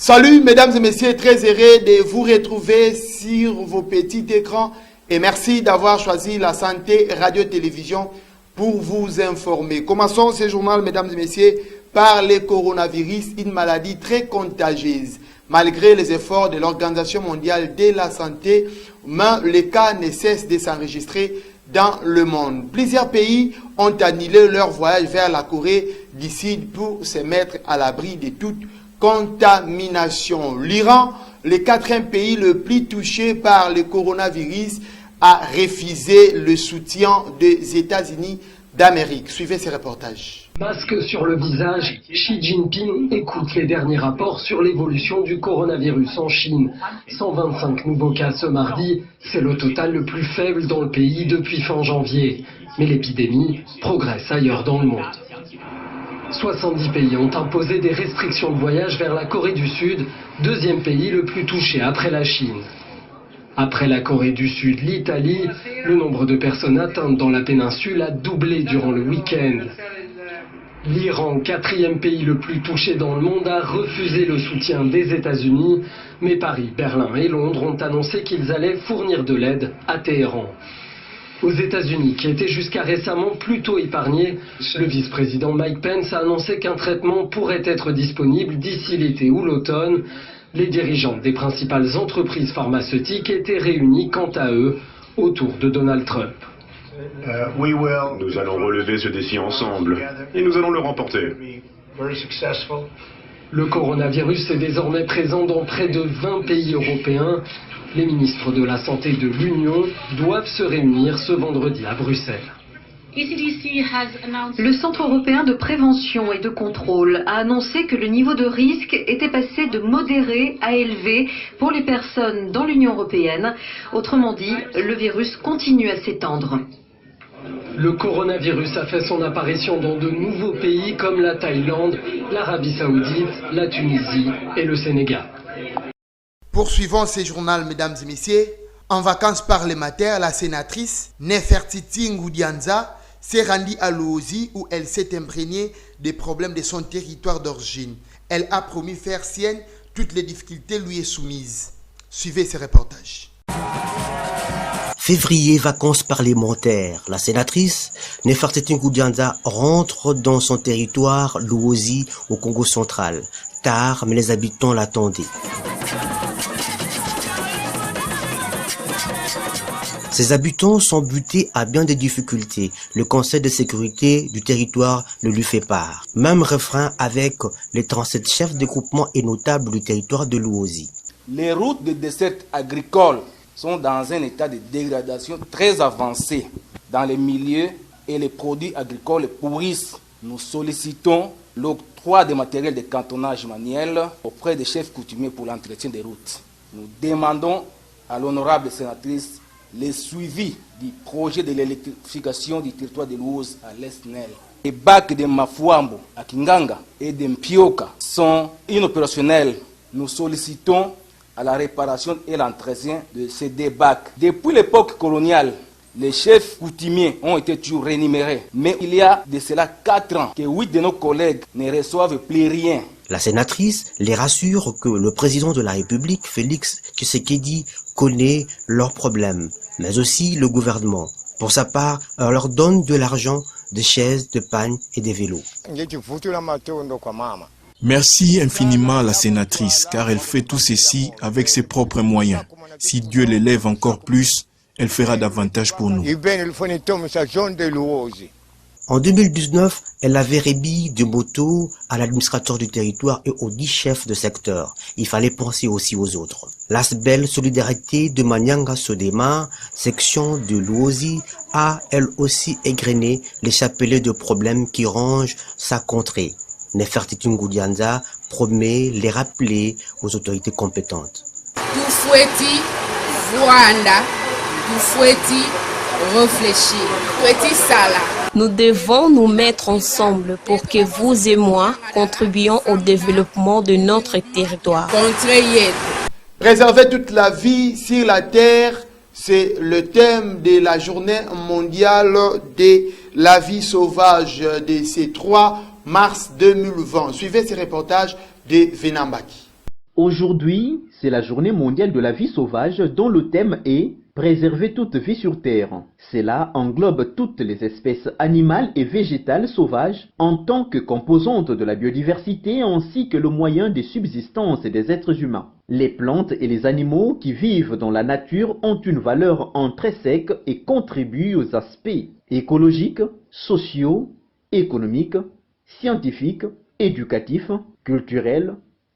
Salut mesdames et messieurs, très heureux de vous retrouver sur vos petits écrans et merci d'avoir choisi la santé radio-télévision pour vous informer. Commençons ce journal mesdames et messieurs par le coronavirus, une maladie très contagieuse. Malgré les efforts de l'Organisation mondiale de la santé, les cas ne cessent de s'enregistrer dans le monde. Plusieurs pays ont annulé leur voyage vers la Corée du Sud pour se mettre à l'abri de toute contamination. L'Iran, le quatrième pays le plus touché par le coronavirus, a refusé le soutien des États-Unis d'Amérique. Suivez ces reportages. Masque sur le visage, Xi Jinping écoute les derniers rapports sur l'évolution du coronavirus en Chine. 125 nouveaux cas ce mardi, c'est le total le plus faible dans le pays depuis fin janvier. Mais l'épidémie progresse ailleurs dans le monde. 70 pays ont imposé des restrictions de voyage vers la Corée du Sud, deuxième pays le plus touché après la Chine. Après la Corée du Sud, l'Italie, le nombre de personnes atteintes dans la péninsule a doublé durant le week-end. L'Iran, quatrième pays le plus touché dans le monde, a refusé le soutien des États-Unis, mais Paris, Berlin et Londres ont annoncé qu'ils allaient fournir de l'aide à Téhéran. Aux États-Unis, qui étaient jusqu'à récemment plutôt épargnés, le vice-président Mike Pence a annoncé qu'un traitement pourrait être disponible d'ici l'été ou l'automne. Les dirigeants des principales entreprises pharmaceutiques étaient réunis quant à eux autour de Donald Trump. Nous allons relever ce défi ensemble et nous allons le remporter. Le coronavirus est désormais présent dans près de 20 pays européens. Les ministres de la Santé de l'Union doivent se réunir ce vendredi à Bruxelles. Le Centre européen de prévention et de contrôle a annoncé que le niveau de risque était passé de modéré à élevé pour les personnes dans l'Union européenne. Autrement dit, le virus continue à s'étendre. Le coronavirus a fait son apparition dans de nouveaux pays comme la Thaïlande, l'Arabie Saoudite, la Tunisie et le Sénégal. Poursuivons ce journal, mesdames et messieurs. En vacances parlementaires, la sénatrice Nefertiti Ngudianza s'est rendue à Luozi où elle s'est imprégnée des problèmes de son territoire d'origine. Elle a promis faire sienne toutes les difficultés lui soumises. Suivez ce reportage. Février, vacances parlementaires. La sénatrice Nefertiti Ngudianza rentre dans son territoire Luozi au Congo central. Tard, mais les habitants l'attendaient. Ces habitants sont butés à bien des difficultés. Le Conseil de sécurité du territoire le lui fait part. Même refrain avec les 37 chefs de groupement et notables du territoire de Luozi. Les routes de dessert agricole sont dans un état de dégradation très avancé. Dans les milieux et les produits agricoles pourrissent. Nous sollicitons l'octroi de matériel de cantonnage manuel auprès des chefs coutumiers pour l'entretien des routes. Nous demandons à l'honorable sénatrice le suivi du projet de l'électrification du territoire de Luozi à l'Est-Nel. Les bacs de Mafuambo à Kinganga et de Mpioka sont inopérationnels. Nous sollicitons à la réparation et l'entretien de ces deux bacs. Depuis l'époque coloniale, les chefs coutumiers ont été toujours rémunérés. Mais il y a de cela 4 ans que 8 de nos collègues ne reçoivent plus rien. La sénatrice les rassure que le président de la République, Félix Tshisekedi, connaît leurs problèmes, mais aussi le gouvernement. Pour sa part, elle leur donne de l'argent, des chaises, de pagnes et des vélos. Merci infiniment à la sénatrice, car elle fait tout ceci avec ses propres moyens. Si Dieu l'élève encore plus, elle fera davantage pour nous. En 2019, elle avait remis de motos à l'administrateur du territoire et aux 10 chefs de secteur. Il fallait penser aussi aux autres. L'ASBEL Solidarité de Manyanga Sodema, section de Luozi, a elle aussi égrené les chapelets de problèmes qui rongent sa contrée. Nefertiti Ngudianza promet les rappeler aux autorités compétentes. Tufoueti Voanda, Tufoueti réfléchir, Tufoueti Sala. Nous devons nous mettre ensemble pour que vous et moi contribuions au développement de notre territoire. Préserver toute la vie sur la terre, c'est le thème de la journée mondiale de la vie sauvage de ce 3 mars 2020. Suivez ce reportage de Venambaki. Aujourd'hui, c'est la journée mondiale de la vie sauvage dont le thème est « Préserver toute vie sur Terre ». Cela englobe toutes les espèces animales et végétales sauvages en tant que composantes de la biodiversité ainsi que le moyen de subsistance des êtres humains. Les plantes et les animaux qui vivent dans la nature ont une valeur intrinsèque et contribuent aux aspects écologiques, sociaux, économiques, scientifiques, éducatifs, culturels,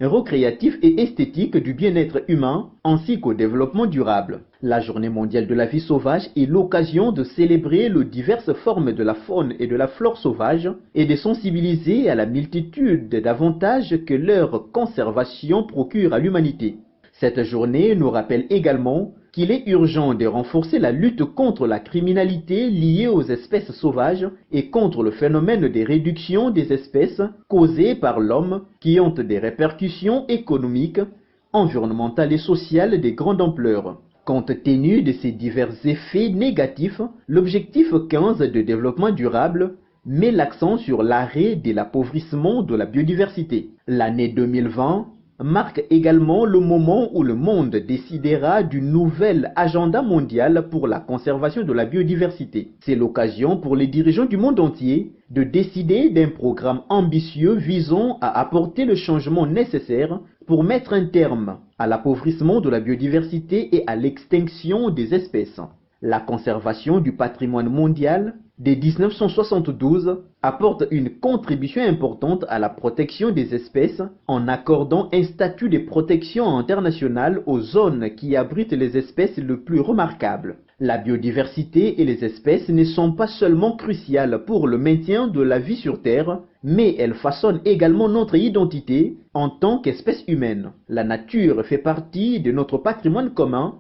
récréatif et esthétique du bien-être humain ainsi qu'au développement durable. La Journée mondiale de la vie sauvage est l'occasion de célébrer les diverses formes de la faune et de la flore sauvage et de sensibiliser à la multitude d'avantages que leur conservation procure à l'humanité. Cette journée nous rappelle également qu'il est urgent de renforcer la lutte contre la criminalité liée aux espèces sauvages et contre le phénomène de réduction des espèces causées par l'homme qui ont des répercussions économiques, environnementales et sociales de grande ampleur. Compte tenu de ces divers effets négatifs, l'objectif 15 de développement durable met l'accent sur l'arrêt de l'appauvrissement de la biodiversité. L'année 2020 marque également le moment où le monde décidera du nouvel agenda mondial pour la conservation de la biodiversité. C'est l'occasion pour les dirigeants du monde entier de décider d'un programme ambitieux visant à apporter le changement nécessaire pour mettre un terme à l'appauvrissement de la biodiversité et à l'extinction des espèces. La conservation du patrimoine mondial dès 1972 apporte une contribution importante à la protection des espèces en accordant un statut de protection internationale aux zones qui abritent les espèces les plus remarquables. La biodiversité et les espèces ne sont pas seulement cruciales pour le maintien de la vie sur Terre, mais elles façonnent également notre identité en tant qu'espèce humaine. La nature fait partie de notre patrimoine commun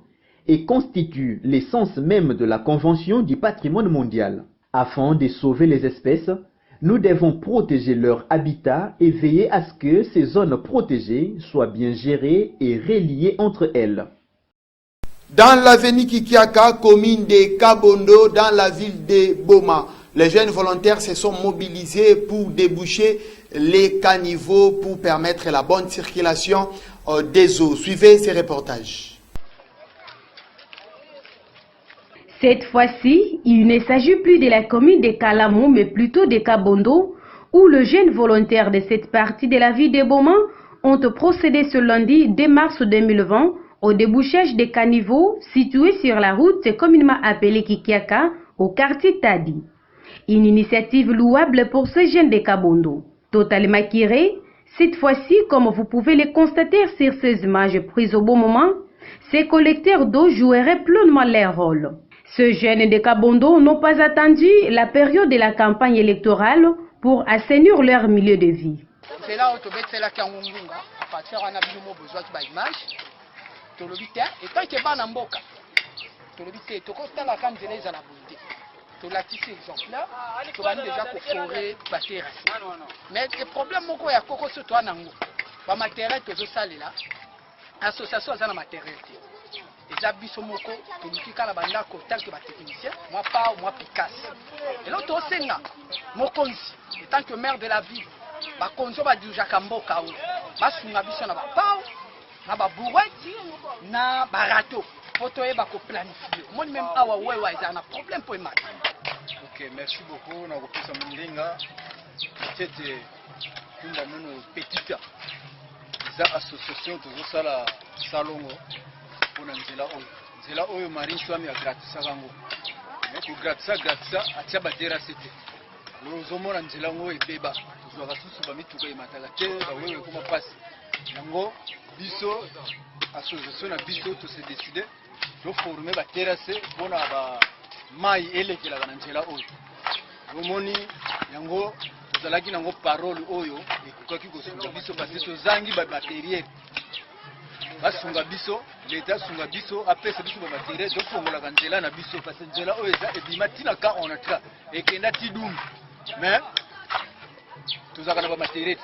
et constitue l'essence même de la Convention du patrimoine mondial. Afin de sauver les espèces, nous devons protéger leur habitat et veiller à ce que ces zones protégées soient bien gérées et reliées entre elles. Dans l'avenue Kikiaka, commune de Kabondo, dans la ville de Boma, les jeunes volontaires se sont mobilisés pour déboucher les caniveaux pour permettre la bonne circulation des eaux. Suivez ces reportages. Cette fois-ci, il ne s'agit plus de la commune de Kalamou, mais plutôt de Kabondo, où les jeunes volontaires de cette partie de la ville de Boma ont procédé ce lundi 2 mars 2020 au débouchage des caniveaux situés sur la route communément appelée Kikiaka au quartier Tadi. Une initiative louable pour ces jeunes de Kabondo. Totalement tirés, cette fois-ci, comme vous pouvez le constater sur ces images prises au bon moment, ces collecteurs d'eau joueraient pleinement leur rôle. Ces jeunes de Kabondo n'ont pas attendu la période de la campagne électorale pour assainir leur milieu de vie. eza biso moko toluki kala bandako tant que technicien moi pas moi Picasso et l'autre osenga mokonzi tant que maire de la ville ba konzo ba dirija mboka o basunga biso na ba pao na ba bouette na barato poto e ba ko planifier moi même awa wewa eza na problème pour mat. OK, merci beaucoup na kopesa mlinga tete kumba mono petita za association tozo sala salongo pona nzela oyo Marine Swami ya gratisa kango ko gratisa atia batera sete lozomona nzela ngo ebeba tozwaka susu bamituka emataka te bawewe ekoma pasi yango biso association na biso tose décide toforme baterase mpona ba mai elekelaka na nzela oyo omoni yango tozalaki nango parole oyo ekokaki kosunga biso parce tozangi bamateriel basunga biso leta sunga biso apesa biso bamateriel tofongolaka nzela na biso parce nzela oyo eza ebima ntina ka onatra ekenda tidum mais tozalaka na bamateriel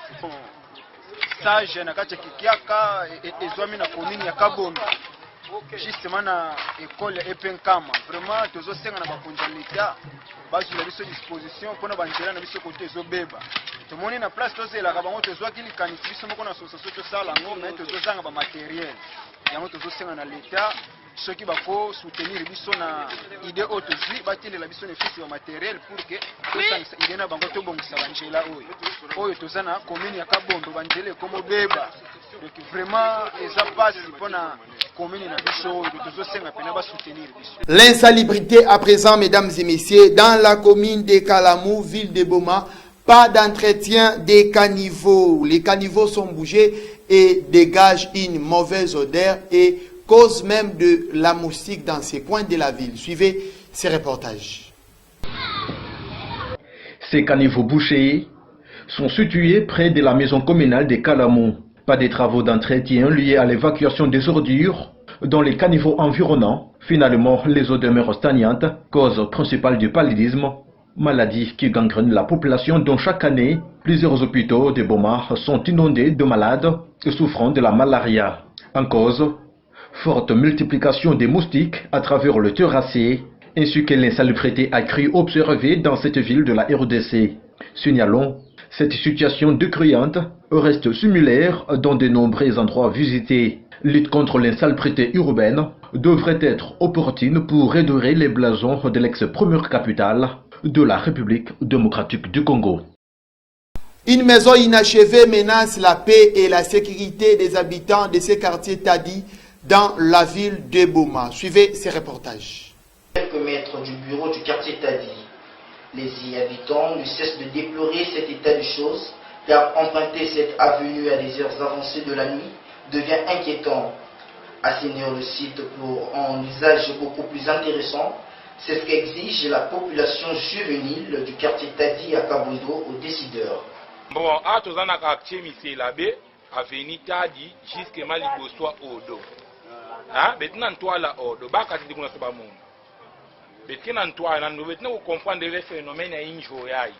sage na kati ya Kikiaka ezwami na commune ya Kabondo justement na école epenkama vraiment tozosenga na bakonzi ya leta bazwila biso disposition mpona banzela na biso kote ezobeba tomoni na place tozelaka bango tozwaki likanisi biso moko na association tosala yango me tozozanga bamateriel yango tozosenga na leta soki bako soutenir biso na idée oyo tozwi batelela biso na efisi bamateriel pour que tosangisa idée na bango tobongisa banzela oyo toza na commune ya Kabondo banzela ekomobeba donc vraiment eza pasi mpona commune na biso oyo tozosenga pena basoutenir biso. L'insalubrité à présent, mesdames et messieurs, dans la commune de Kalamou, ville de Boma. Pas d'entretien des caniveaux. Les caniveaux sont bougés et dégagent une mauvaise odeur et causent même de la moustique dans ces coins de la ville. Suivez ces reportages. Ces caniveaux bouchés sont situés près de la maison communale de Kalamou. Pas de travaux d'entretien liés à l'évacuation des ordures dans les caniveaux environnants. Finalement, les eaux demeurent stagnantes, cause principale du paludisme, maladie qui gangrène la population dont chaque année, plusieurs hôpitaux de Boma sont inondés de malades souffrant de la malaria. En cause, forte multiplication des moustiques à travers le terrassé, ainsi que l'insalubrité accrue observée dans cette ville de la RDC. Signalons, cette situation décriante reste similaire dans de nombreux endroits visités. Lutte contre l'insalubrité urbaine devrait être opportune pour redorer les blasons de l'ex-première capitale de la République démocratique du Congo. Une maison inachevée menace la paix et la sécurité des habitants de ces quartiers Tadi dans la ville de Boma. Suivez ces reportages. Quelques mètres du bureau du quartier Tadi, les y-habitants ne cessent de déplorer cet état de choses car emprunter cette avenue à des heures avancées de la nuit devient inquiétant. Assainir le site pour un usage beaucoup plus intéressant, c'est ce qu'exige la population juvénile du quartier Tadi à Kabondo aux décideurs. Bon, à tous en quartier Misselabé, avenue Tadi, jusqu'à Maliboswa Odo. Ah, maintenant toi là Odo, baka ti kuna saba mon. Maintenant toi na nous maintenant comprendre les phénomènes à injoyai.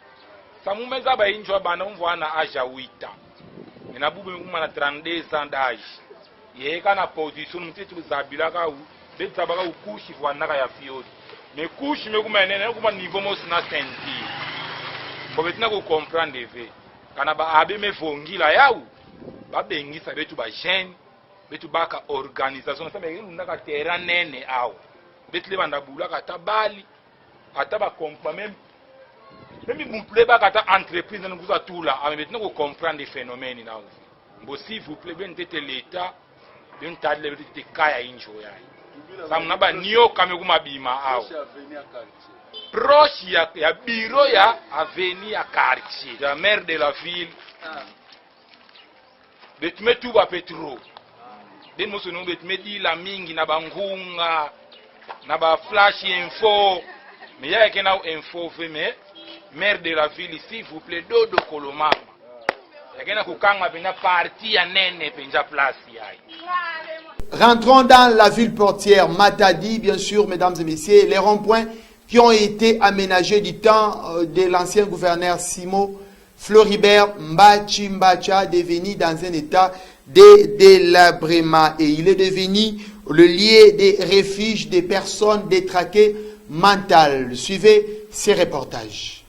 Ça nous met à ba injoy bana on voit na âge 8 ans. Et na bubu kuma na 32 ans d'âge. Yé kana position mtitu zabila ka u, beta baka ukushi vwana ka ya fiori. Mais couche me kuma nene kuma niveau mo sina senti. Bo betina ko comprendre ve. Kana ba abe me vongila yawu. Ba bengisa betu ba jeune, betu baka organisation ça me ndaka terrain nene awu. Betu le banda bula ka tabali, ata ba comprendre même bumple baka ta entreprise na kuza tula, ame betina ko comprendre les phénomènes na u. Bo s'il vous plaît ben tete l'état, ben tadle betu kaya injo yayi. Samnaba niyo kame kuma bima au proche ya bureau ya avenue ya quartier la maire de la ville betme tout ba petro den moso no betme di la mingi na bangunga na ba flash info mais ya kena info mais maire de la ville s'il vous plaît dodo kolomama ya kena kukanga bena parti ya nene penja place yayi. Rentrons dans la ville portière Matadi, bien sûr, mesdames et messieurs, les ronds-points qui ont été aménagés du temps de l'ancien gouverneur Simo Floribert Mbachi Mbacha, devenu dans un état de délabrement. Et il est devenu le lieu des refuges des personnes détraquées mentales. Suivez ces reportages.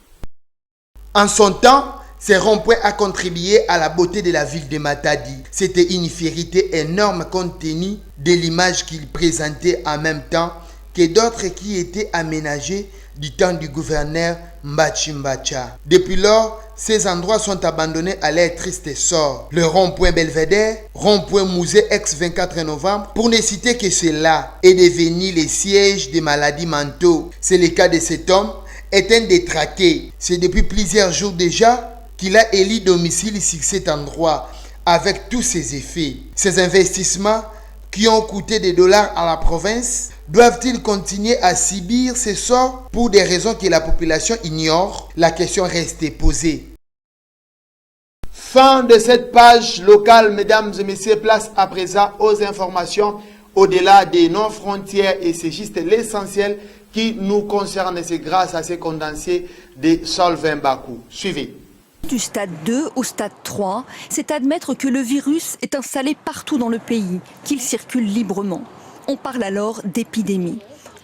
En son temps, ces ronds-points a contribué à la beauté de la ville de Matadi. C'était une fierté énorme compte tenu de l'image qu'il présentait en même temps que d'autres qui étaient aménagés du temps du gouverneur Mbachi Mbacha. Depuis lors, ces endroits sont abandonnés à leur triste sort. Le rond-point Belvédère, rond-point Musée ex-24 novembre, pour ne citer que cela, est devenu le siège des maladies mentaux. C'est le cas de cet homme, est un détraqué. C'est depuis plusieurs jours déjà qu'il a élu domicile sur cet endroit avec tous ses effets. Ces investissements qui ont coûté des dollars à la province, doivent-ils continuer à subir ces sorts pour des raisons que la population ignore? La question reste posée. Fin de cette page locale, mesdames et messieurs, place à présent aux informations au-delà de nos frontières et c'est juste l'essentiel qui nous concerne. C'est grâce à ces condensés de Solvin Bakou. Suivez. Du stade 2 au stade 3, c'est admettre que le virus est installé partout dans le pays, qu'il circule librement. On parle alors d'épidémie.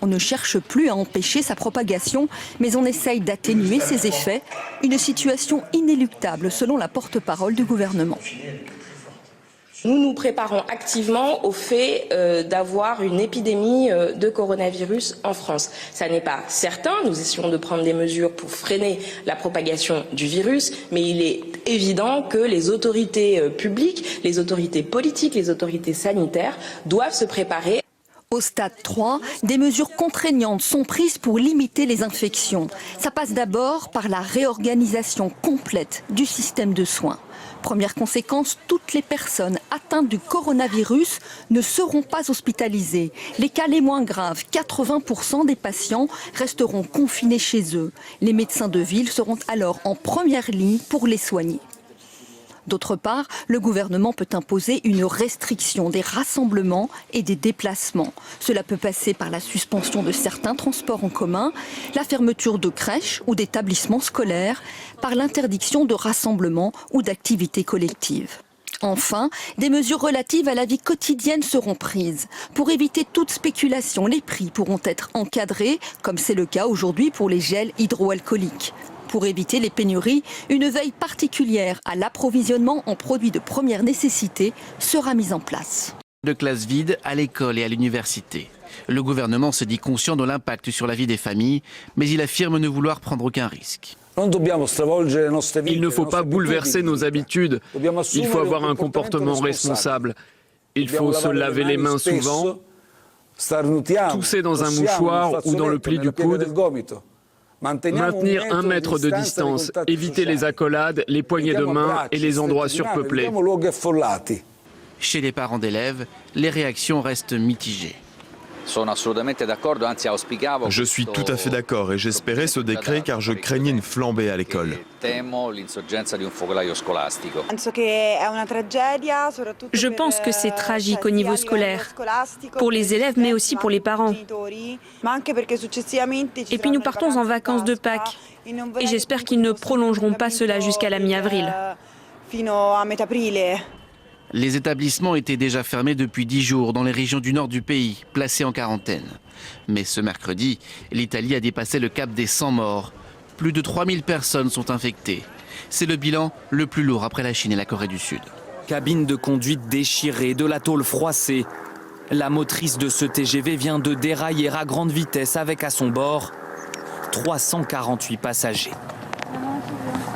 On ne cherche plus à empêcher sa propagation, mais on essaye d'atténuer ses effets. Une situation inéluctable selon la porte-parole du gouvernement. Nous nous préparons activement au fait d'avoir une épidémie de coronavirus en France. Ça n'est pas certain, nous essayons de prendre des mesures pour freiner la propagation du virus, mais il est évident que les autorités publiques, les autorités politiques, les autorités sanitaires doivent se préparer. Au stade 3, des mesures contraignantes sont prises pour limiter les infections. Ça passe d'abord par la réorganisation complète du système de soins. Première conséquence, toutes les personnes atteintes du coronavirus ne seront pas hospitalisées. Les cas les moins graves, 80% des patients, resteront confinés chez eux. Les médecins de ville seront alors en première ligne pour les soigner. D'autre part, le gouvernement peut imposer une restriction des rassemblements et des déplacements. Cela peut passer par la suspension de certains transports en commun, la fermeture de crèches ou d'établissements scolaires, par l'interdiction de rassemblements ou d'activités collectives. Enfin, des mesures relatives à la vie quotidienne seront prises. Pour éviter toute spéculation, les prix pourront être encadrés, comme c'est le cas aujourd'hui pour les gels hydroalcooliques. Pour éviter les pénuries, une veille particulière à l'approvisionnement en produits de première nécessité sera mise en place. De classes vides à l'école et à l'université. Le gouvernement se dit conscient de l'impact sur la vie des familles, mais il affirme ne vouloir prendre aucun risque. Il ne faut pas bouleverser nos habitudes. Il faut avoir un comportement responsable. Il faut se laver les mains souvent, tousser dans un mouchoir ou dans le pli du coude. Maintenir 1 mètre de distance, éviter les accolades, les poignées de main et les endroits surpeuplés. Chez les parents d'élèves, les réactions restent mitigées. Je suis tout à fait d'accord et j'espérais ce décret car je craignais une flambée à l'école. Je pense que c'est tragique au niveau scolaire, pour les élèves mais aussi pour les parents. Et puis nous partons en vacances de Pâques et j'espère qu'ils ne prolongeront pas cela jusqu'à la mi-avril. Les établissements étaient déjà fermés depuis 10 jours dans les régions du nord du pays, placés en quarantaine. Mais ce mercredi, l'Italie a dépassé le cap des 100 morts. Plus de 3000 personnes sont infectées. C'est le bilan le plus lourd après la Chine et la Corée du Sud. Cabine de conduite déchirée, de la tôle froissée. La motrice de ce TGV vient de dérailler à grande vitesse avec à son bord 348 passagers.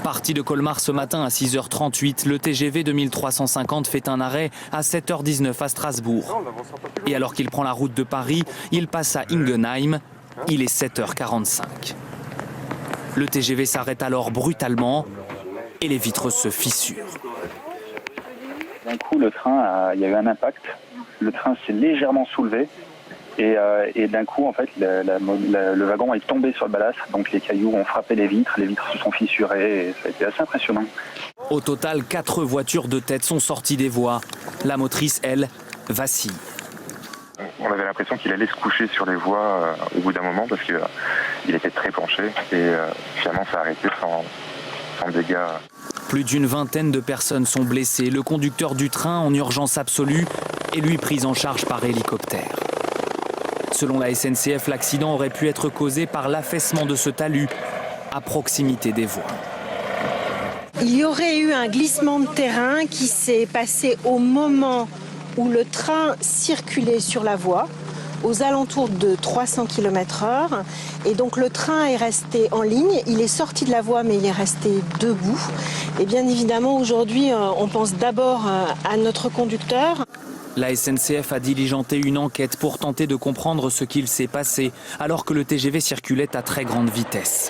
Parti de Colmar ce matin à 6h38, le TGV 2350 fait un arrêt à 7h19 à Strasbourg. Et alors qu'il prend la route de Paris, il passe à Ingenheim. Il est 7h45. Le TGV s'arrête alors brutalement et les vitres se fissurent. D'un coup, il y a eu un impact. Le train s'est légèrement soulevé. Et d'un coup, en fait, le wagon est tombé sur le ballast, donc les cailloux ont frappé les vitres se sont fissurées, et ça a été assez impressionnant. Au total, 4 voitures de tête sont sorties des voies. La motrice, elle, vacille. On avait l'impression qu'il allait se coucher sur les voies au bout d'un moment parce qu'il était très penché et finalement ça a arrêté sans dégâts. Plus d'une vingtaine de personnes sont blessées. Le conducteur du train, en urgence absolue, est lui pris en charge par hélicoptère. Selon la SNCF, l'accident aurait pu être causé par l'affaissement de ce talus à proximité des voies. Il y aurait eu un glissement de terrain qui s'est passé au moment où le train circulait sur la voie, aux alentours de 300 km/h. Et donc le train est resté en ligne, il est sorti de la voie mais il est resté debout. Et bien évidemment aujourd'hui on pense d'abord à notre conducteur. La SNCF a diligenté une enquête pour tenter de comprendre ce qu'il s'est passé alors que le TGV circulait à très grande vitesse.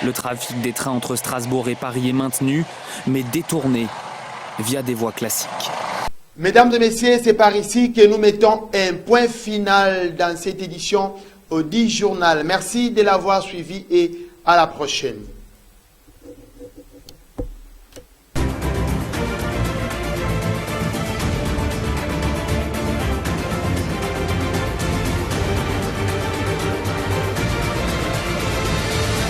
Le trafic des trains entre Strasbourg et Paris est maintenu, mais détourné via des voies classiques. Mesdames et messieurs, c'est par ici que nous mettons un point final dans cette édition au 10 journal. Merci de l'avoir suivi et à la prochaine.